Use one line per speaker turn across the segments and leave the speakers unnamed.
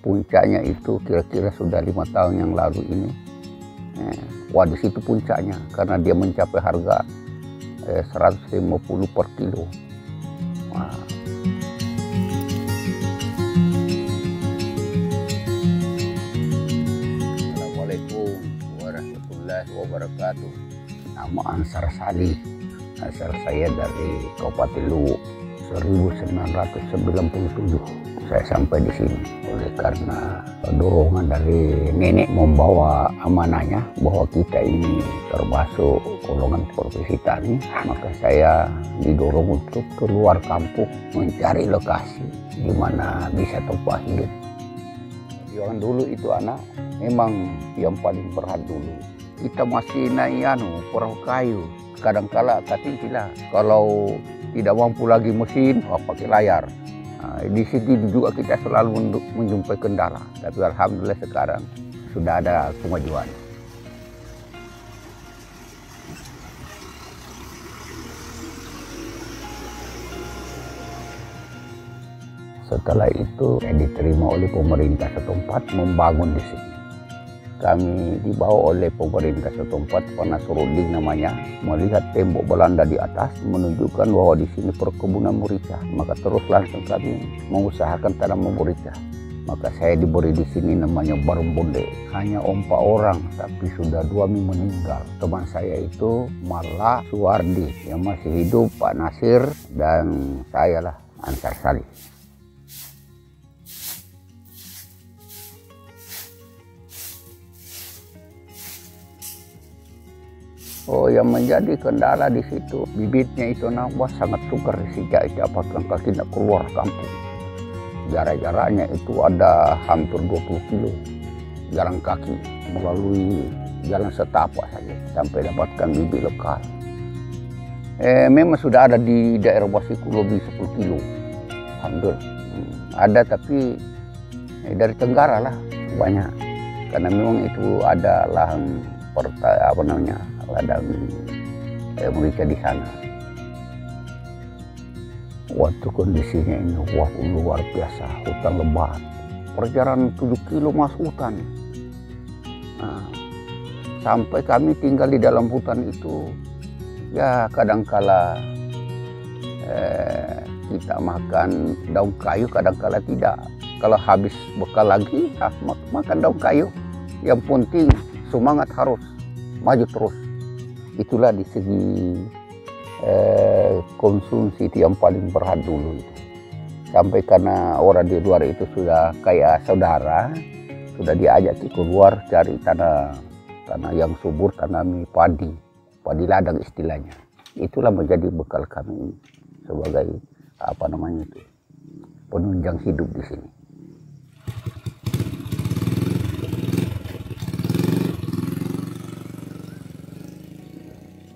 puncaknya itu kira-kira sudah 5 tahun yang lalu ini. Wah, di situ puncaknya karena dia mencapai harga 150 per kilo. Wah. Assalamualaikum warahmatullahi wabarakatuh. Nama Ansar Salih. Asal saya dari Kabupaten Luwu. 1997 saya sampai di sini oleh karena dorongan dari nenek membawa amanahnya bahwa kita ini termasuk golongan profesi tani, maka saya didorong untuk keluar kampung mencari lokasi di mana bisa tempat hidup. Yang dulu itu anak memang yang paling berat dulu. Kita masih naik perahu kayu, kadang-kala katintilah kalau tidak mampu lagi mesin, pakai layar. Nah, di sini juga kita selalu menjumpai kendala. Tapi alhamdulillah sekarang sudah ada kemajuan. Setelah itu saya diterima oleh pemerintah setempat membangun di sini. Kami dibawa oleh pemerintah setempat, Pak Nasruddin namanya, melihat tembok Belanda di atas menunjukkan bahwa di sini perkebunan merica. Maka terus langsung kami mengusahakan tanaman merica. Maka saya diberi di sini namanya Barum Bonde. Hanya 4 orang, tapi sudah 2 meninggal. Teman saya itu Mala Suwardi yang masih hidup, Pak Nasir, dan saya lah, Ansar Salih. Oh, yang menjadi kendala di situ bibitnya itu nambah sangat sukar sejak didapatkan kaki tidak keluar kampung. Jarak-jaraknya itu ada hampir 20 kilo jalan kaki melalui jalan setapak saja sampai dapatkan bibit lokal. Memang sudah ada di daerah Wasiku lebih 10 kilo hampir ada, tapi dari Tenggara lah banyak karena memang itu ada lahan ladang merica di sana. Waktu kondisinya ini luar biasa, hutan lebat. Perjalanan 7 kilo masuk hutan. Nah, sampai kami tinggal di dalam hutan itu, ya kadangkala kita makan daun kayu, kadangkala tidak. Kalau habis bekal lagi, makan daun kayu. Yang penting semangat harus maju terus. Itulah di segi konsumsi itu yang paling berat dulu itu. Sampai karena orang di luar itu sudah kayak saudara, sudah diajak keluar cari tanah yang subur, tanami padi ladang istilahnya. Itulah menjadi bekal kami sebagai penunjang hidup di sini.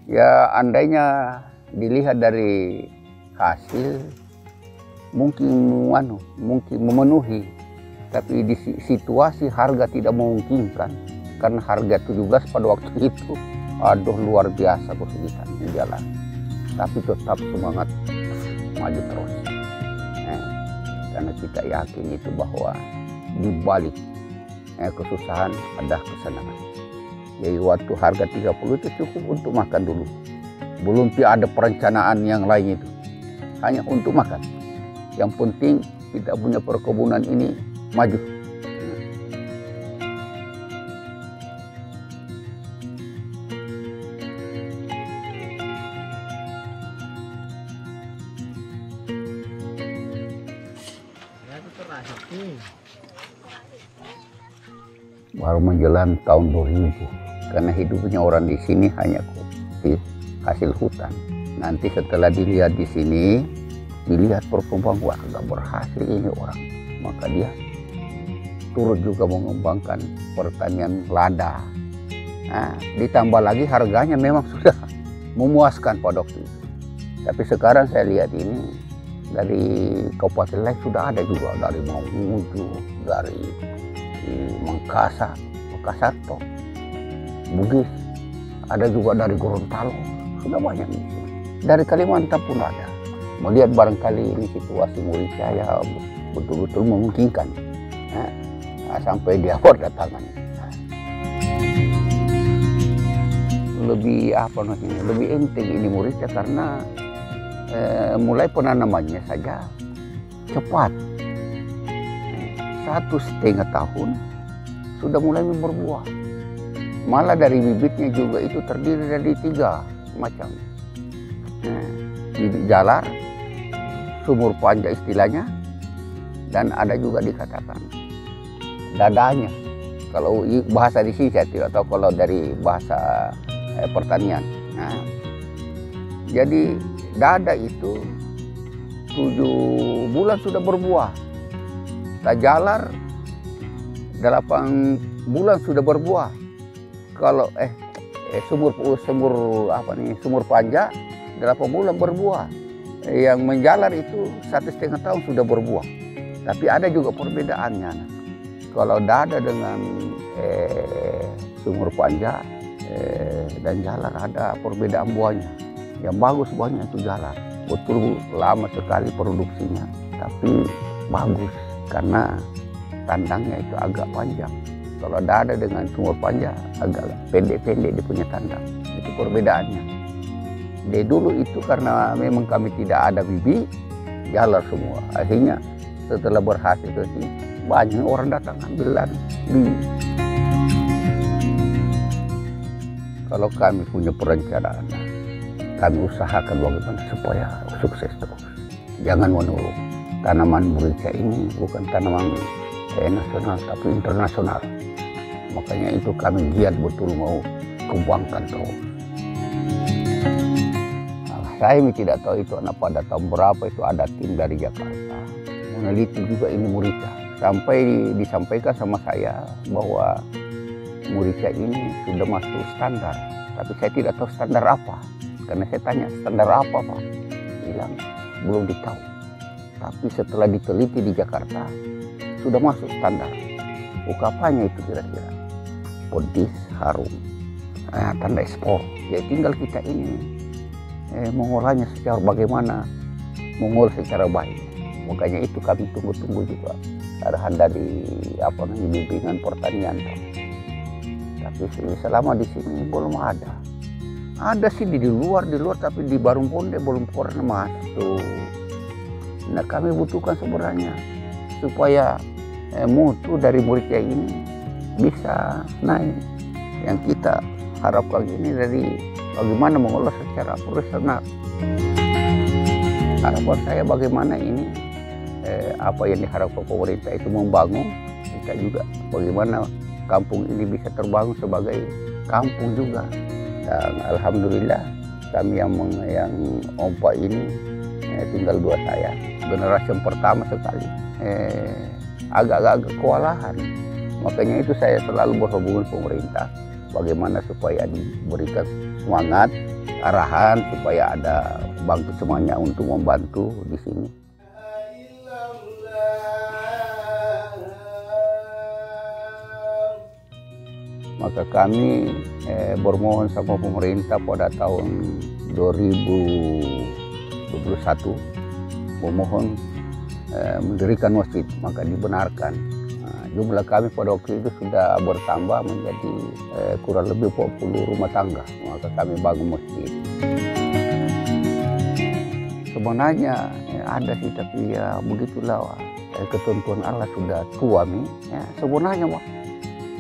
Ya, andainya dilihat dari hasil mungkin memenuhi, tapi di situasi harga tidak memungkinkan karena harga 17 pada waktu itu, aduh luar biasa kesulitan di jalan. Tapi tetap semangat maju terus. Karena kita yakin itu bahwa di balik kesusahan ada kesenangan. Jadi waktu harga 30 itu cukup untuk makan dulu. Belum ada perencanaan yang lain itu. Hanya untuk makan. Yang penting kita punya perkebunan ini maju. Baru menjelang tahun 2000. Karena hidupnya orang di sini hanya hasil hutan. Nanti setelah dilihat di sini, dilihat perkembangan, wah agak berhasil ini orang. Maka dia turut juga mengembangkan pertanian lada. Nah, ditambah lagi harganya memang sudah memuaskan pada waktu itu. Tapi sekarang saya lihat ini dari kabupaten lain sudah ada juga, dari Mamuju, dari Makassar, Bugis, ada juga dari Gorontalo, sudah banyak di sini. Dari Kalimantan pun ada. Melihat barangkali ini situasi merica ya betul-betul memungkinkan. Nah, sampai dia berdatangan. Lebih apa namanya, lebih enteng ini muridnya karena mulai penanamannya saja cepat. 1,5 tahun sudah mulai berbuah. Malah dari bibitnya juga itu terdiri dari 3 macam. Bibit jalar, sumur panja istilahnya, dan ada juga dikatakan dadanya. Kalau bahasa di sini saya tidak tahu kalau dari bahasa pertanian. Nah, jadi dada itu 7 bulan sudah berbuah. Jalar 8 bulan sudah berbuah. Kalau sumur panja 8 bulan berbuah. Yang menjalar itu 1,5 tahun sudah berbuah. Tapi ada juga perbedaannya. Kalau dada dengan sumur panja dan jalar ada perbedaan buahnya. Yang bagus buahnya itu jalar. Betul lama sekali produksinya, tapi bagus karena tandangnya itu agak panjang. Kalau dada dengan sumur panja agak pendek-pendek dia punya tandang. Itu perbedaannya. Dari dulu itu karena memang kami tidak ada bibi, jalar semua. Akhirnya setelah berhasil itu banyak orang datang ambilan bibi. Kalau kami punya perencanaan, kami usahakan bagaimana supaya sukses terus. Jangan menurut. Tanaman merica ini bukan tanaman nasional tapi internasional. Makanya itu kami giat betul mau kembangkan terus. Saya tidak tahu itu anak pada tahun berapa itu ada tim dari Jakarta meneliti juga ini merica. Sampai disampaikan sama saya bahwa merica ini sudah masuk standar. Tapi saya tidak tahu standar apa. Karena saya tanya standar apa Pak? Bilang belum ditahu. Tapi setelah diteliti di Jakarta sudah masuk standar. Ungkapannya itu kira-kira pedis, harum, tanda ekspor. Ya tinggal kita ini mengolahnya secara bagaimana mengolah secara baik. Makanya itu kami tunggu-tunggu juga arahan dari bimbingan pertanian. Tapi selama di sini belum ada. Ada sih di luar tapi di Barung Ponde belum pernah masuk. Nah kami butuhkan sebenarnya supaya mutu dari merica ini bisa naik. Yang kita harapkan ini dari bagaimana mengolah secara profesional. Harapan saya bagaimana ini apa yang diharapkan pemerintah itu membangun, kita juga bagaimana kampung ini bisa terbangun sebagai kampung juga. Dan alhamdulillah kami yang ompa ini tinggal 2 saya. Generasi yang pertama sekali agak-agak kewalahan. Makanya itu saya selalu berhubungan pemerintah bagaimana supaya diberikan semangat, arahan supaya ada bantu semuanya untuk membantu di sini. Maka kami bermohon sama pemerintah pada tahun 2021 memohon mendirikan masjid, maka dibenarkan. Jumlah kami pada waktu itu sudah bertambah menjadi kurang lebih 40 rumah tangga, maka kami bangun masjid. Sebenarnya ada sih, tapi ya begitulah ketentuan Allah sudah tua nih. Ya, sebenarnya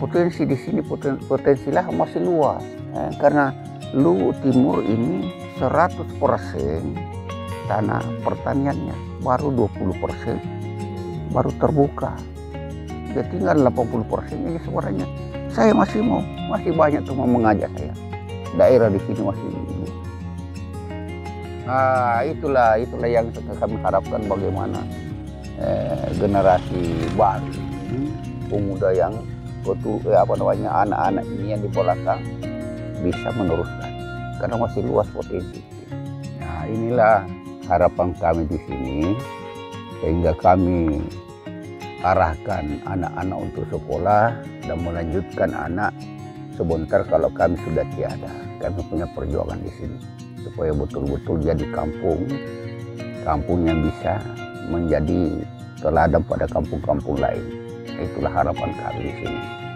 potensi di sini potensi lah masih luas, karena Luwu Timur ini 100% tanah pertaniannya, baru 20% baru terbuka. Ya tinggal 80% ini sebenarnya saya masih banyak tuh mau mengajak saya. Daerah di sini masih. Itulah yang kami harapkan bagaimana generasi baru, pemuda yang betul anak-anak ini yang di belakang bisa meneruskan karena masih luas potensi. Nah, inilah harapan kami di sini sehingga kami arahkan anak-anak untuk sekolah dan melanjutkan anak sebentar kalau kami sudah tiada. Kami punya perjuangan di sini supaya betul-betul jadi kampung yang bisa menjadi teladan pada kampung-kampung lain. Itulah harapan kami di sini.